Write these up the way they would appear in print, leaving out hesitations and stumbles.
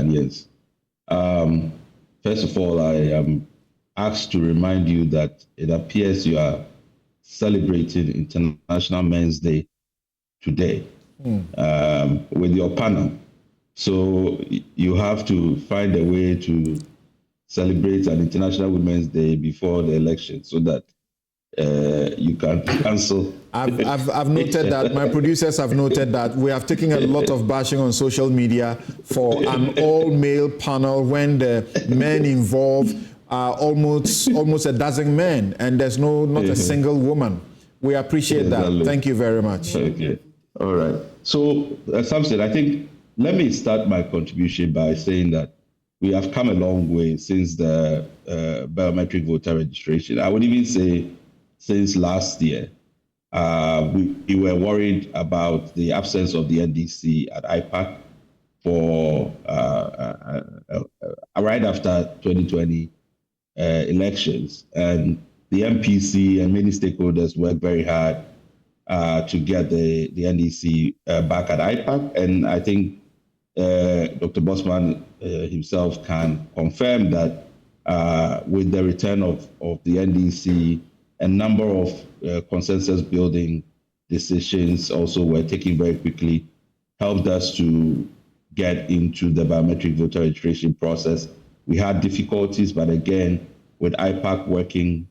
Ghanaians. First of all, I am asked to remind you that it appears you are celebrating International Men's Day today with your panel. So you have to find a way to celebrate an International Women's Day before the election so that you can cancel. I've noted that. My producers have noted that. We have taken a lot of bashing on social media for an all-male panel when the men involved are almost a dozen men and there's not a single woman. We appreciate that. Thank you very much. Okay. All right. So, as Sam said, I think let me start my contribution by saying that we have come a long way since the biometric voter registration. I would even say since last year. We were worried about the absence of the NDC at IPAC for right after 2020 elections. And the MPC and many stakeholders worked very hard to get the NDC back at IPAC. And I think Dr. Bosman himself can confirm that with the return of the NDC, a number of consensus building decisions also were taken very quickly, helped us to get into the biometric voter registration process. We had difficulties, but again, with IPAC working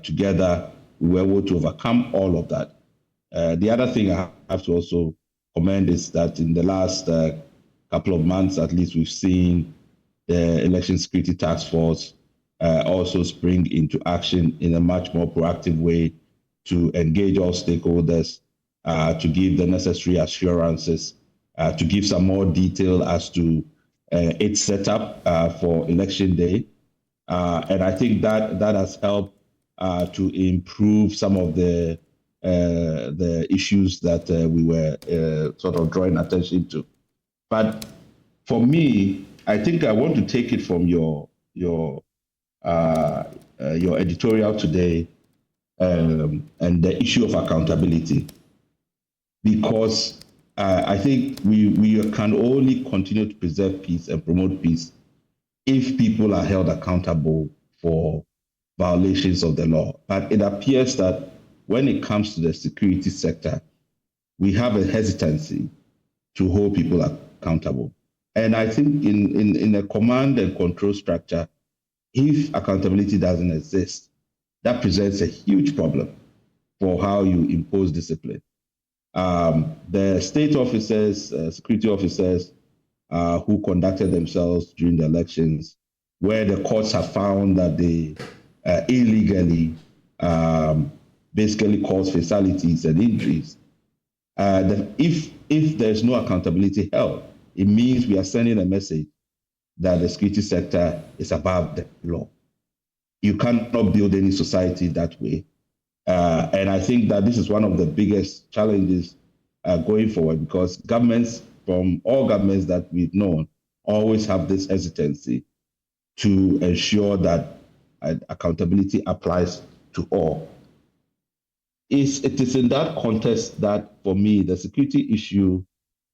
together, we were able to overcome all of that. The other thing I have to also commend is that in the last couple of months, at least, we've seen the Election Security Task Force also spring into action in a much more proactive way to engage all stakeholders, to give the necessary assurances, to give some more detail as to its setup for election day. And I think that has helped to improve some of the issues that we were sort of drawing attention to. But for me, I think I want to take it from your editorial today and the issue of accountability, because I think we can only continue to preserve peace and promote peace if people are held accountable for violations of the law. But it appears that when it comes to the security sector, we have a hesitancy to hold people accountable. And I think in a command and control structure, if accountability doesn't exist, that presents a huge problem for how you impose discipline. The state officers, security officers who conducted themselves during the elections, where the courts have found that they illegally basically caused fatalities and injuries, if there's no accountability held, it means we are sending a message that the security sector is above the law. You cannot build any society that way. And I think that this is one of the biggest challenges going forward, because governments, from all governments that we've known, always have this hesitancy to ensure that accountability applies to all. It is in that context that, for me, the security issue,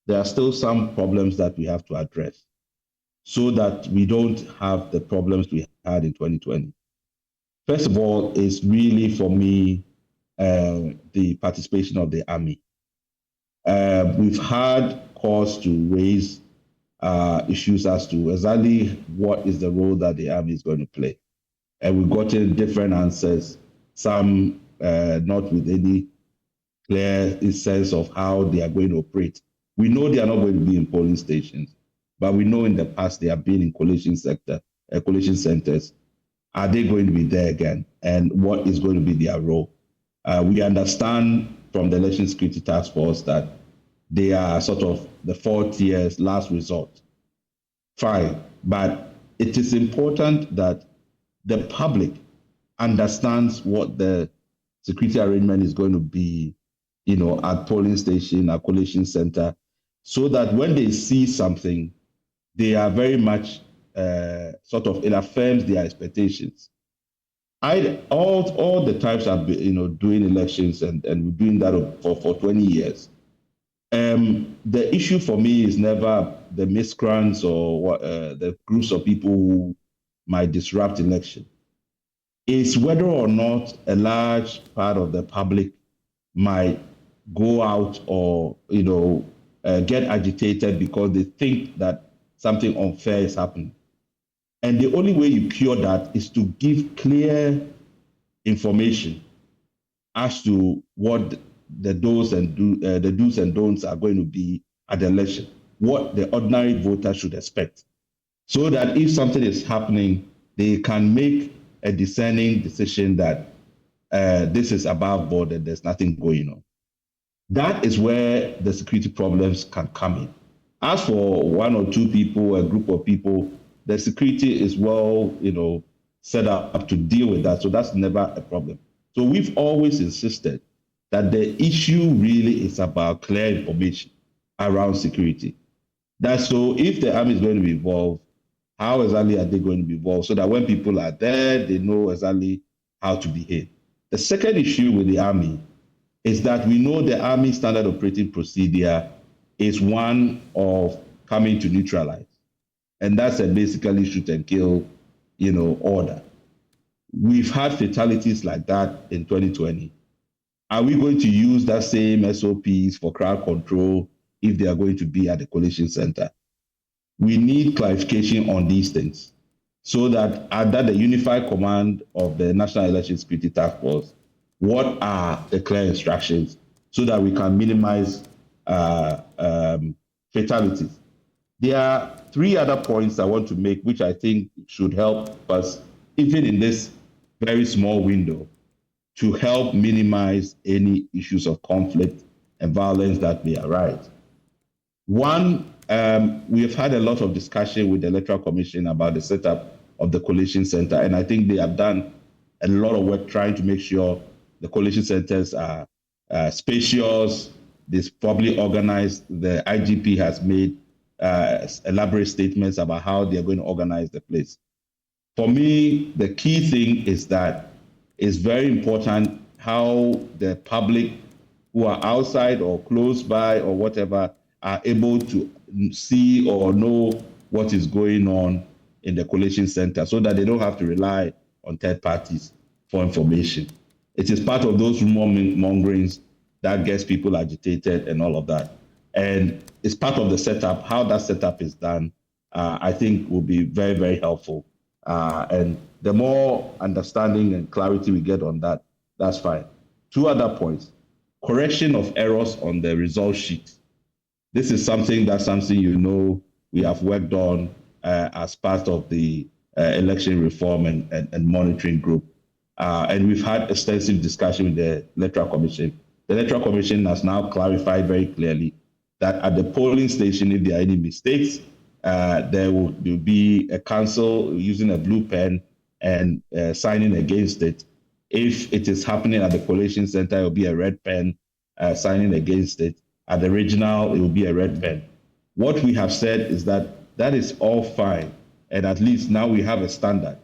there are still some problems that we have to address so that we don't have the problems we had in 2020. First of all, is really, for me, the participation of the army. We've had cause to raise issues as to exactly what is the role that the army is going to play. And we've gotten different answers, some not with any clear sense of how they are going to operate. We know they are not going to be in polling stations, but we know in the past they have been in collation centers. Are they going to be there again? And what is going to be their role? We understand from the Election Security Task Force that they are sort of the fourth tier's last resort. Fine, but it is important that the public understands what the security arrangement is going to be, at polling station, at collation center, so that when they see something, they are very much it affirms their expectations. All the times I've been, doing elections and we're doing that for 20 years. The issue for me is never the miscreants or the groups of people who might disrupt election. It's whether or not a large part of the public might go out or get agitated because they think that something unfair is happening. And the only way you cure that is to give clear information as to what the do's and don'ts are going to be at the election, what the ordinary voter should expect, so that if something is happening, they can make a discerning decision that this is above board and there's nothing going on. That is where the security problems can come in. As for one or two people, a group of people, the security is well, set up to deal with that. So that's never a problem. So we've always insisted that the issue really is about clear information around security. That's so if the army is going to be involved, how exactly are they going to be involved so that when people are there, they know exactly how to behave. The second issue with the army is that we know the Army standard operating procedure is one of coming to neutralize. And that's a basically shoot and kill, order. We've had fatalities like that in 2020. Are we going to use that same SOPs for crowd control if they are going to be at the collation center? We need clarification on these things so that under the unified command of the National Election Security Task Force, what are the clear instructions so that we can minimize fatalities? There are three other points I want to make, which I think should help us, even in this very small window, to help minimize any issues of conflict and violence that may arise. One, we have had a lot of discussion with the Electoral Commission about the setup of the collation center, and I think they have done a lot of work trying to make sure the collation centers are spacious. This probably organized. The IGP has made elaborate statements about how they are going to organize the place. For me, the key thing is that it's very important how the public who are outside or close by or whatever are able to see or know what is going on in the collation center so that they don't have to rely on third parties for information. It is part of those rumor mongerings that gets people agitated and all of that. And it's part of the setup. How that setup is done, I think will be very, very helpful. And the more understanding and clarity we get on that, that's fine. Two other points. Correction of errors on the result sheet. This is something we have worked on as part of the election reform and monitoring group. And we've had extensive discussion with the Electoral Commission. The Electoral Commission has now clarified very clearly that at the polling station, if there are any mistakes, there will be a counsel using a blue pen and signing against it. If it is happening at the collation center, it will be a red pen signing against it. At the regional, it will be a red pen. What we have said is that is all fine, and at least now we have a standard.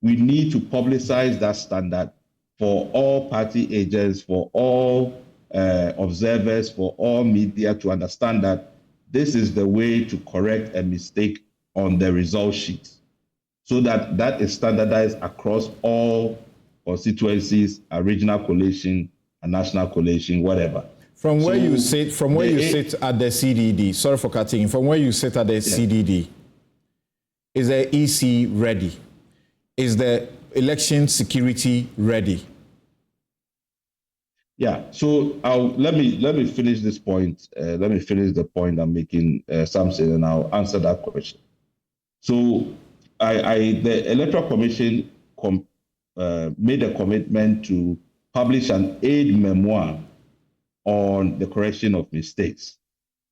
We need to publicize that standard for all party agents, for all observers, for all media to understand that this is the way to correct a mistake on the result sheet, so that is standardized across all constituencies, a regional collation, a national collation, whatever. From where you sit at the CDD, sorry for cutting, from where you sit at the CDD, is the EC ready? Is the election security ready? Yeah, so let me finish this point. Let me finish the point I'm making, Samson, and I'll answer that question. So the Electoral Commission made a commitment to publish an aid memoir on the correction of mistakes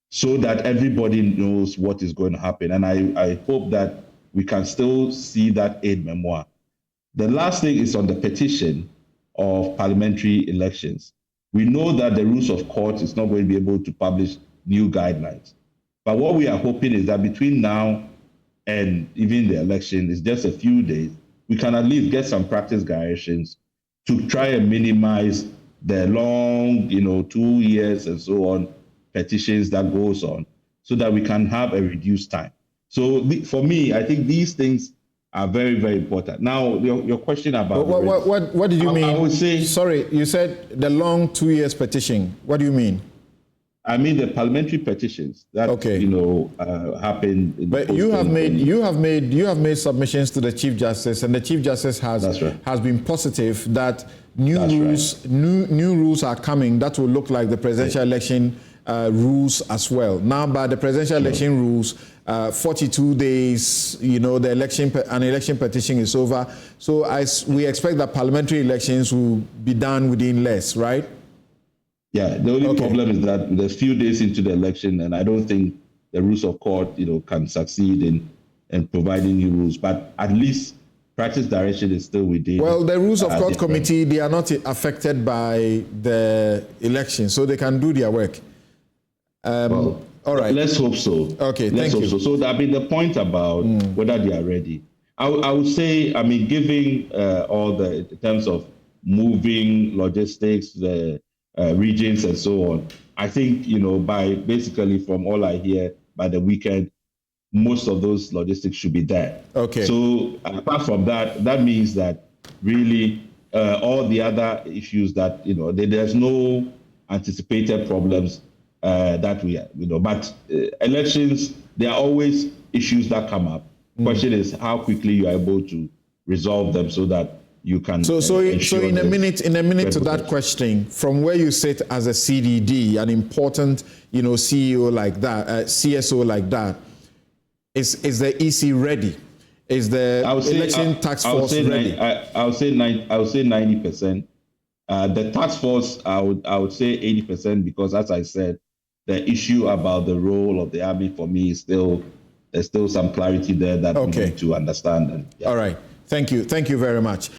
so that everybody knows what is going to happen. And I hope that we can still see that aid memoir. The last thing is on the petition of parliamentary elections. We know that the rules of court is not going to be able to publish new guidelines. But what we are hoping is that between now and even the election is just a few days, we can at least get some practice gyrations to try and minimize the long, 2 years and so on petitions that goes on, so that we can have a reduced time. So for me, I think these things are very, very important. Now, your question about what did you mean? I would say, sorry, you said the long 2 years petition. What do you mean? I mean the parliamentary petitions that happened. But you have made submissions to the Chief Justice, and the Chief Justice has been positive that new rules are coming that will look like the presidential election rules as well. Now, by the presidential election rules, 42 days, an election petition is over. So we expect that parliamentary elections will be done within less, right? Yeah, the only problem is that there's few days into the election, and I don't think the rules of court, can succeed in providing new rules. But at least practice direction is still within. Well, the rules of court committee, they are not affected by the election, so they can do their work. All right. Let's hope so. Okay, let's thank you. So that the point about whether they are ready. I would say, giving all the in terms of moving logistics, the regions and so on, I think, by basically from all I hear, by the weekend, most of those logistics should be there. Okay. So apart from that, that means that really all the other issues that, there's no anticipated problems that we, but elections, there are always issues that come up. Question is how quickly you are able to resolve them so that you can. So in a minute to that question, from where you sit as a CDD, an important, CEO like that, CSO like that, is the EC ready? Is the election task force ready? I would say 90%. The task force, I would say 80%, because as I said, the issue about the role of the army for me is there's still some clarity there that we need to understand. All right. Thank you very much.